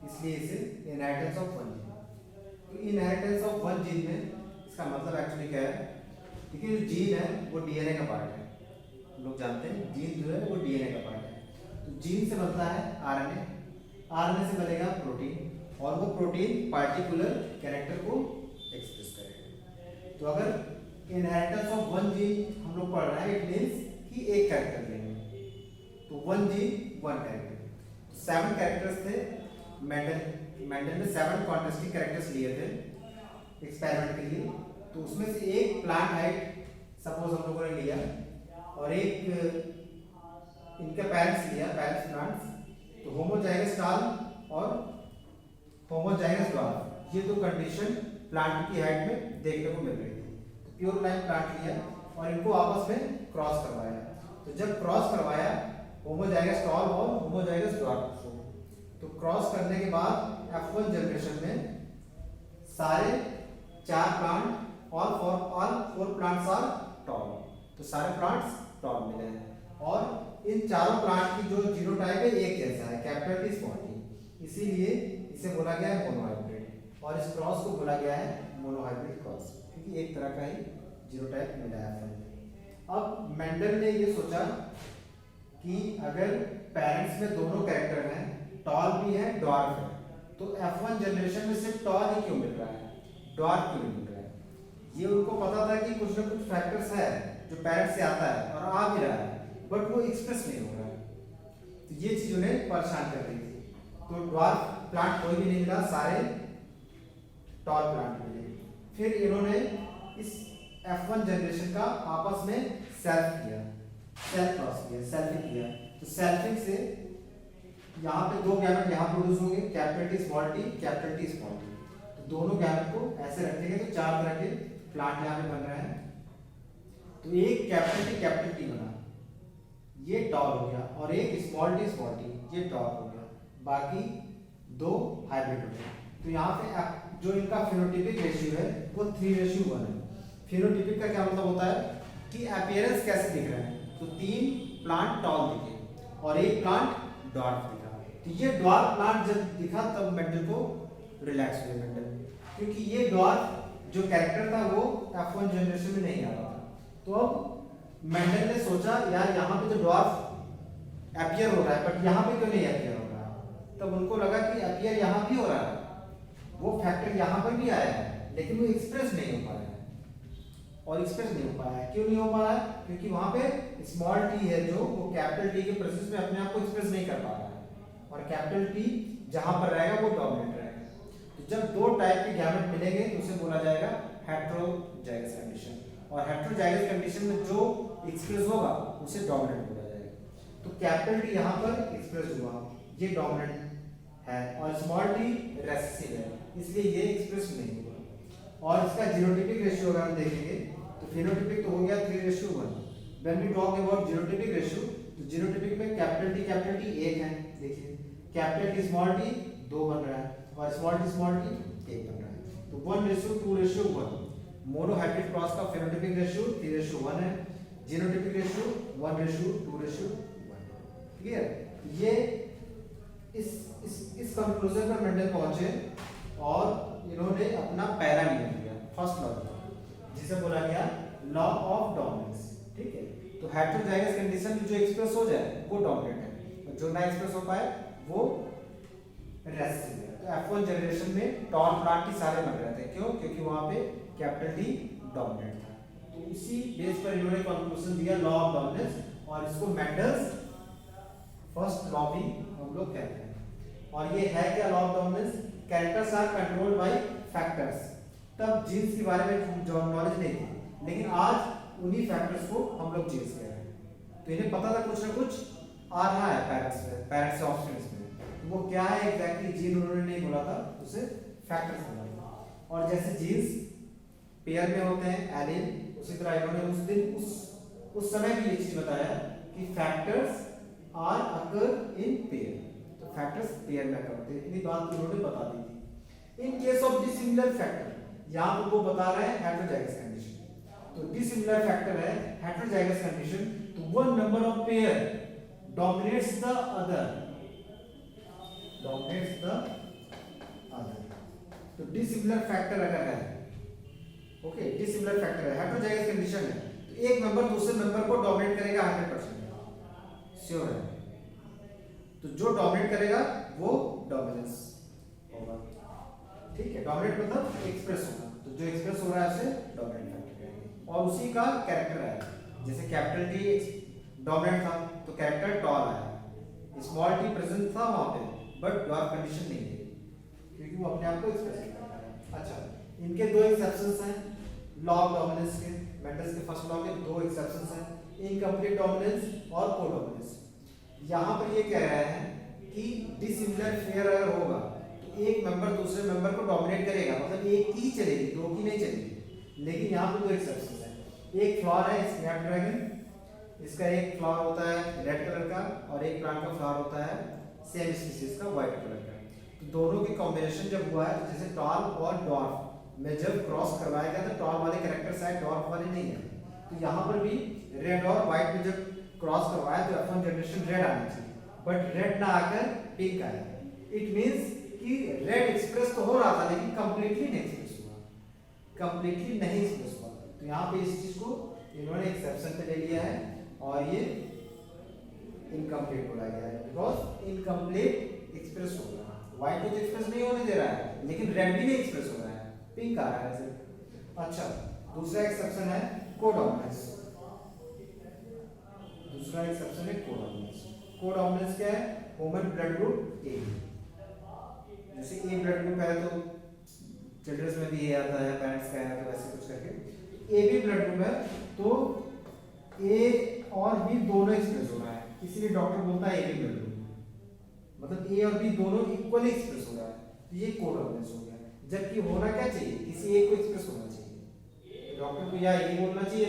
इसलिए इसे inheritance of one gene. तो इनहेरिटेंस ऑफ वन जीन में इसका मतलब एक्चुअली क्या है, देखिए जो जीन है वो डीएनए का पार्ट है, हम लोग जानते हैं जीन जो है वो डीएनए का पार्ट है। तो जीन से बनता है आरएनए, आरएनए से बनेगा प्रोटीन, और वो प्रोटीन पार्टिकुलर कैरेक्टर को एक्सप्रेस करेगा। तो अगर इनहेरिटेंस ऑफ वन जीन हम लोग पढ़ रहे हैं, इट मीन्स कि एक कैरेक्टर लेंगे, तो one gene one character. 7 characters थे, मेंडल ने 7 कॉन्टेस्टिंग कैरेक्टर्स लिए थे एक्सपेरिमेंट के लिए। तो उसमें से एक प्लांट हाइट सपोज हम लोगों ने लिया, और एक इनका पेरेंट्स लिया, पेरेंट्स प्लांट्स। तो होमोजाइगस टाल और होमोजाइगस ड्वार्फ, ये दो कंडीशन प्लांट की हाइट में देखने को मिल रही थी। तो प्योर लाइन प्लांट लिया और इनको आपस में क्रॉस करवाया। तो जब क्रॉस करवाया होमोजाइगस टॉल और होमोजाइगस ड्वार्फ को, तो क्रॉस करने के बाद F1 जनरेशन में सारे 4 plant all 4 plants are tall, तो सारे प्लांट्स टॉल मिले हैं। और इन चारों प्लांट की जो जीनोटाइप है एक जैसा है, कैपिटल टी स्मॉल टी, इसीलिए इसे बोला गया है मोनोहाइब्रिड, और इस क्रॉस को बोला गया है मोनोहाइब्रिड क्रॉस, क्योंकि एक तरह का ही जीनोटाइप मिला है। अब मेंडल ने ये सोचा कि अगर पेरेंट्स में दोनों कैरेक्टर हैं, टॉल भी है ड्वार्फ है, तो F1 जनरेशन में सिर्फ टॉल ही क्यों मिल रहा है, ड्वार्फ क्यों नहीं मिल रहा है। ये उनको पता था कि कुछ ना कुछ फैक्टर्स है जो पेरेंट्स से आता है और आ भी रहा है, बट वो एक्सप्रेस नहीं हो रहा है। तो ये चीज उन्हें परेशान कर रही थी। तो ड्वार्फ प्लांट कोई भी नहीं मिला, सारे टॉल प्लांट मिले। फिर इन्होंने इस F1 जनरेशन का आपस में सेल्फ किया, सेल्फ क्रॉस किया, सेल्फिंग किया। तो सेल्फिंग से यहाँ पे दो गैमेट यहाँ प्रोड्यूस होंगे, capital T small T, capital T small T. तो दोनों गैमेट को ऐसे रखेंगे तो 4 तरह के प्लांट यहाँ पे बन रहे हैं। तो एक कैपिटल टी बना, ये टॉल हो गया, और एक स्मॉल टी, ये टॉल हो गया, बाकी 2 हाइब्रिड हो गए। तो यहाँ पे जो इनका फिनोटाइपिक रेशियो है वो 3:1 है। फिनोटाइपिक का क्या मतलब होता है कि अपीयरेंस कैसे दिख रहे हैं, तो 3 प्लांट टॉल दिखे और एक प्लांट ड्वार्फ दिखा। तो ये ड्वार्फ प्लांट जब दिखा तब मेंडल को रिलैक्स हुए मेंडल, क्योंकि ये ड्वार्फ जो कैरेक्टर था वो F1 जनरेशन में नहीं आ रहा था। तो अब मेंडल ने सोचा यार यहाँ पे तो ड्वार्फ अपीयर हो रहा है, बट यहाँ पे क्यों नहीं अपीयर हो रहा है। तब उनको लगा कि अपीयर यहाँ भी हो रहा है, वो फैक्टर यहाँ पर भी आया है, लेकिन वो एक्सप्रेस नहीं हो पाया है। और एक्सप्रेस नहीं हो पाया है, क्यों नहीं हो पाया है, क्योंकि वहां पे स्मॉल टी है जो वो कैपिटल टी के प्रोसेस में अपने आप को एक्सप्रेस नहीं कर पा रहा है, और कैपिटल टी जहां पर रहेगा वो डोमिनेंट रहेगा। तो जब 2 टाइप के गैमेट मिलेंगे तो उसे बोला जाएगा हेटेरोजाइगस कंडीशन, और हेटेरोजाइगस कंडीशन में जो एक्सप्रेस होगा उसे डोमिनेंट बोला जाएगा। तो कैपिटल टी यहाँ पर एक्सप्रेस हुआ, ये डोमिनेंट है, और स्मॉल टी रेसेसिव है, इसलिए ये एक्सप्रेस नहीं होगा। और इसका जीनोटाइपिक रेशियो अगर हम देखेंगे तो फिनोटाइपिक तो हो गया 3:1। When we talk about genotypic ratio, तो जीनोटाइपिक में कैपिटल टी 1 है, देखिए कैपिटल टी स्मॉल टी 2 बन रहा है, और स्मॉल टी 1 बन रहा है। तो 1:2:1। मोनोहाइब्रिड क्रॉस का फिनोटाइपिक रेशियो 3:1 है, जीनोटाइपिक रेशियो 1:2:1। क्लियर। ये इस कंक्लूजन पर मेंडल पहुंचे और इन्होंने अपना पैरा नियम दिया, फर्स्ट लॉ, जिसे बोला गया लॉ ऑफ डोमिनेंस। ठीक है। तो हेटेरोजाइगस कंडीशन में जो एक्सप्रेस हो जाए वो डोमिनेंट है, और जो ना एक्सप्रेस हो पाए वो रेसेसिव है। तो F1 जनरेशन में टॉल प्लांट की सारे बन रहे थे, क्यों, क्योंकि वहां पे कैपिटल टी डोमिनेंट था। तो इसी बेस पर इन्होंने कंक्लूजन दिया लॉ ऑफ डोमिनेंस, और इसको मेंडल्स फर्स्ट लॉ भी हम लोग कहते हैं। और ये है क्या law of dominance, characters are controlled by factors. तब जीन्स के बारे में जो नॉलेज नहीं थी, लेकिन आज उन्हीं फैक्टर्स को हम लोग जीन्स कह रहे हैं। तो इन्हें पता था कुछ ना कुछ आ रहा है पेरेंट्स से ऑफस्प्रिंग्स में, तो वो क्या है एग्जैक्टली जीन उन्होंने नहीं बोला था, उसे फैक्टर्स बोला था। और जैसे जीन्स पेयर में होते हैं एलील, उसी तरह इन्होंने उस दिन उस समय भी ये चीज बताया कि factors are occur in pair. तो फैक्टर्स पेयर में अकर होते हैं, इतनी बात उन्होंने बता दी थी। In case of dissimilar factor, यहां पर वो बता रहे हैं हेटेरोजाइगस कंडीशन। तो डिसिमिलर फैक्टर है हेटेरोजाइगस कंडीशन, तो one number of pair dominates the other तो डिसिमिलर फैक्टर अगर है, ओके, डिसिमिलर फैक्टर है, हेटेरोजाइगस कंडीशन है, तो एक मेंबर दूसरे मेंबर को डोमिनेट करेगा 100%, श्योर है। तो जो डोमिनेट करेगा वो डोमिनेंस होगा, ठीक है। डोमिनेट मतलब एक्सप्रेस होगा, तो जो एक्सप्रेस हो रहा है उसे डोमिनेंट फैक्टर कहेंगे। और उसी का कैरेक्टर है, जैसे कैपिटल टी डोमिनेंट था तो कैरेक्टर टॉल आया, स्मॉल टी प्रेजेंट था वहां पे बट डॉर्फ कंडीशन नहीं है, क्योंकि वो अपने आप को एक्सप्रेस करता है। अच्छा, इनके दो एक्सेप्शंस हैं लॉ ऑफ डोमिनेंस के, मेंडल्स के फर्स्ट लॉ के दो एक्सेप्शंस हैं, इनकम्प्लीट डोमिनेंस और कोडोमिनेंस। यहाँ पर ये कह रहे हैं कि डिसिमिलर पेयर अगर होगा तो एक मेंबर दूसरे मेंबर को डोमिनेट करेगा, मतलब एक की चलेगी, दो की नहीं चलेगी। लेकिन यहाँ पे दो एक्सेप्शंस हैं, एक फ्लावर है स्नैपड्रैगन, इसका एक फ्लावर होता है रेड कलर का और एक प्लांट का फ्लावर होता है सेम स्पीशीज का व्हाइट कलर का। तो दोनों के कॉम्बिनेशन जब हुआ है, जैसे टॉल और डॉर्फ में जब क्रॉस करवाया गया तो टॉल वाले कैरेक्टर्स आए, डॉर्फ वाले नहीं है। तो यहाँ पर भी रेड और व्हाइट में जब क्रॉस करवाया तो F1 जनरेशन रेड आनी चाहिए, बट रेड ना आकर पिंक आया। इट मींस कि रेड एक्सप्रेस तो हो रहा था लेकिन कंप्लीटली नहीं एक्सप्रेस हुआ, कंप्लीटली नहीं एक्सप्रेस हुआ। तो यहाँ पे इस चीज को इन्होंने एक्सेप्शन पे ले लिया है और ये इनकम्प्लीट बोला गया है, बिकॉज इनकम्प्लीट एक्सप्रेस हो रहा है। व्हाइट तो एक्सप्रेस नहीं होने दे रहा है, लेकिन रेड भी नहीं एक्सप्रेस हो रहा है, पिंक आ रहा है सिर्फ। अच्छा, दूसरा एक्सेप्शन है कोडोमिनेंस। दूसरा एक्सेप्शन है कोडोमिनेंस। कोडोमिनेंस क्या है? ह्यूमन ब्लड ग्रुप ए, जैसे ए ब्लड ग्रुप है तो चिल्ड्रंस में भी ए आता है, पेरेंट्स का है तो ऐसे कुछ करके ए भी ब्लड ग्रुप है, तो ए और बी दोनों एक्सप्रेस हो रहा है, इसीलिए डॉक्टर बोलता है ए बी ब्लड ग्रुप, मतलब ए और बी दोनों इक्वली एक्सप्रेस हो रहा है, तो ये कोडोमिनेंस हो गया। जबकि होना क्या चाहिए, किसी एक को एक्सप्रेस होना चाहिए, डॉक्टर को या ए बोलना चाहिए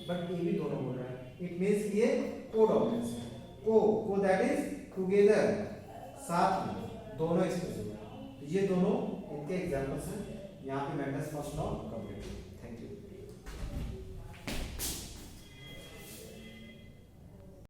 बट ए भी दोनों बोल रहा है, इट मींस ये कोडोमिनेंस है। को दैट इज टुगेदर, साथ में दोनों एक्सप्रेस हो रहा है। तो ये दोनों इनके एग्जांपल्स हैं। यहाँ पे मेंडल्स फर्स्ट लॉ कंप्लीट।